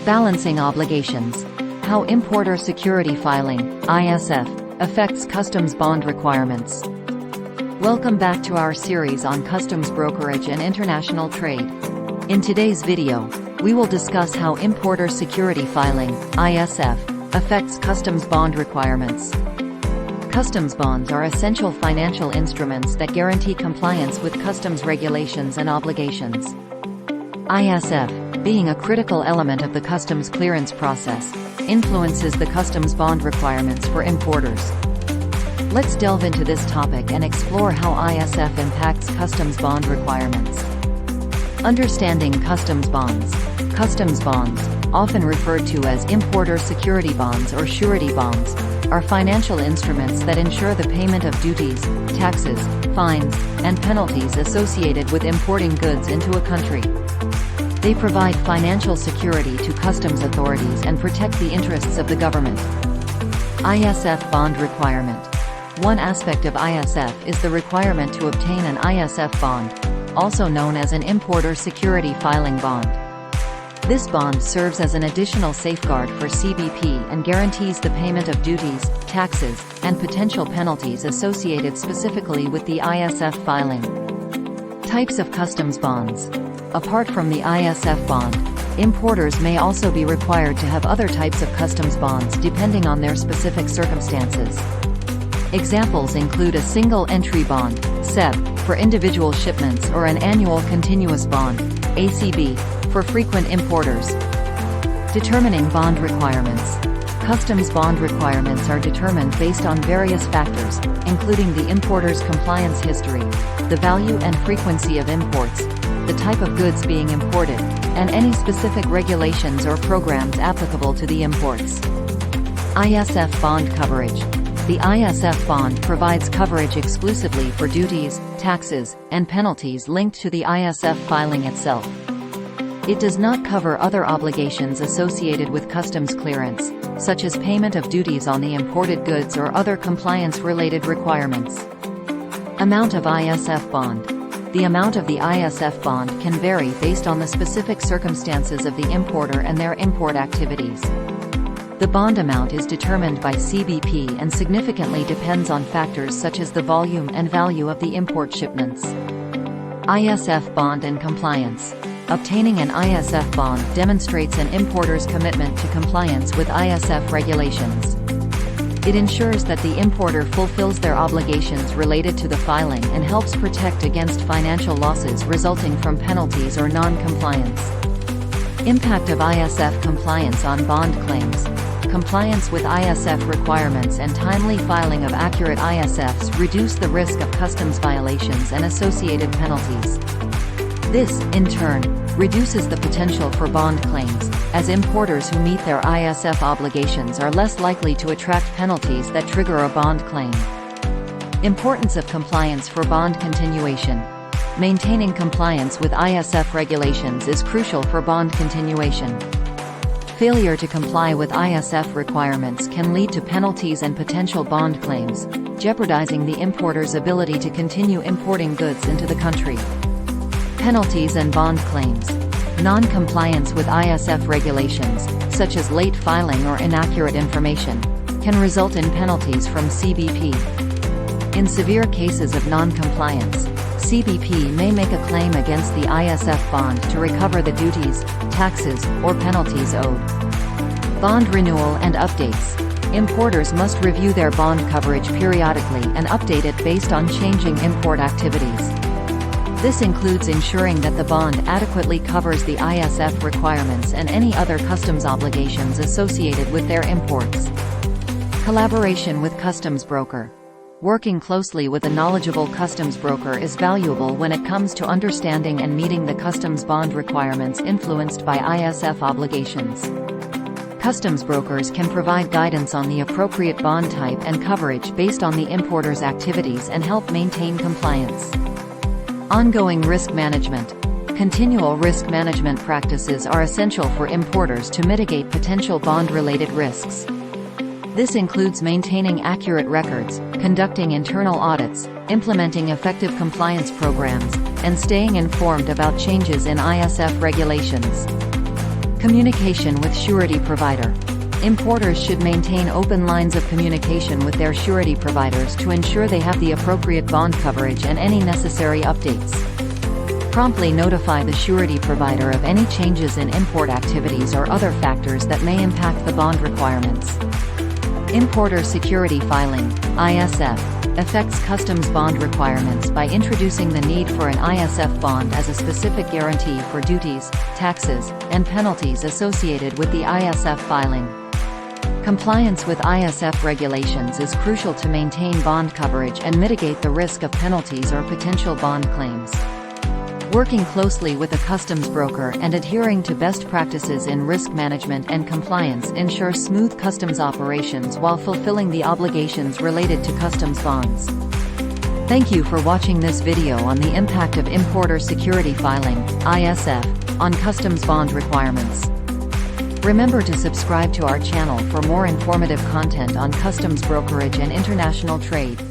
Balancing obligations. How importer security filing (ISF) affects customs bond requirements. Welcome back to our series on customs brokerage and international trade. In today's video, we will discuss how importer security filing (ISF) affects customs bond requirements. Customs bonds are essential financial instruments that guarantee compliance with customs regulations and obligations. ISF, being a critical element of the customs clearance process, influences the customs bond requirements for importers. Let's delve into this topic and explore how ISF impacts customs bond requirements. Understanding customs bonds. Customs bonds, often referred to as importer security bonds or surety bonds, are financial instruments that ensure the payment of duties, taxes, fines, and penalties associated with importing goods into a country. They provide financial security to customs authorities and protect the interests of the government. ISF bond requirement. One aspect of ISF is the requirement to obtain an ISF bond, also known as an importer security filing bond. This bond serves as an additional safeguard for CBP and guarantees the payment of duties, taxes, and potential penalties associated specifically with the ISF filing. Types of customs bonds. Apart from the ISF bond, importers may also be required to have other types of customs bonds depending on their specific circumstances. Examples include a single entry bond (SEB) for individual shipments or an annual continuous bond (ACB) for frequent importers. Determining bond requirements. Customs bond requirements are determined based on various factors, including the importer's compliance history, the value and frequency of imports, the type of goods being imported, and any specific regulations or programs applicable to the imports. ISF bond coverage. The ISF bond provides coverage exclusively for duties, taxes, and penalties linked to the ISF filing itself. It does not cover other obligations associated with customs clearance, such as payment of duties on the imported goods or other compliance-related requirements. Amount of ISF bond. The amount of the ISF bond can vary based on the specific circumstances of the importer and their import activities. The bond amount is determined by CBP and significantly depends on factors such as the volume and value of the import shipments. ISF bond and compliance. Obtaining an ISF bond demonstrates an importer's commitment to compliance with ISF regulations. It ensures that the importer fulfills their obligations related to the filing and helps protect against financial losses resulting from penalties or non-compliance. Impact of ISF compliance on bond claims. Compliance with ISF requirements and timely filing of accurate ISFs reduce the risk of customs violations and associated penalties. This, in turn, reduces the potential for bond claims, as importers who meet their ISF obligations are less likely to attract penalties that trigger a bond claim. Importance of compliance for bond continuation. Maintaining compliance with ISF regulations is crucial for bond continuation. Failure to comply with ISF requirements can lead to penalties and potential bond claims, jeopardizing the importer's ability to continue importing goods into the country. Penalties and bond claims. Non-compliance with ISF regulations, such as late filing or inaccurate information, can result in penalties from CBP. In severe cases of non-compliance, CBP may make a claim against the ISF bond to recover the duties, taxes, or penalties owed. Bond renewal and updates. Importers must review their bond coverage periodically and update it based on changing import activities. This includes ensuring that the bond adequately covers the ISF requirements and any other customs obligations associated with their imports. Collaboration with customs broker. Working closely with a knowledgeable customs broker is valuable when it comes to understanding and meeting the customs bond requirements influenced by ISF obligations. Customs brokers can provide guidance on the appropriate bond type and coverage based on the importer's activities and help maintain compliance. Ongoing risk management. Continual risk management practices are essential for importers to mitigate potential bond-related risks. This includes maintaining accurate records, conducting internal audits, implementing effective compliance programs, and staying informed about changes in ISF regulations. Communication with surety provider. Importers should maintain open lines of communication with their surety providers to ensure they have the appropriate bond coverage and any necessary updates. Promptly notify the surety provider of any changes in import activities or other factors that may impact the bond requirements. Importer security filing (ISF) affects customs bond requirements by introducing the need for an ISF bond as a specific guarantee for duties, taxes, and penalties associated with the ISF filing. Compliance with ISF regulations is crucial to maintain bond coverage and mitigate the risk of penalties or potential bond claims. Working closely with a customs broker and adhering to best practices in risk management and compliance ensures smooth customs operations while fulfilling the obligations related to customs bonds. Thank you for watching this video on the impact of importer security filing (ISF) on customs bond requirements. Remember to subscribe to our channel for more informative content on customs brokerage and international trade.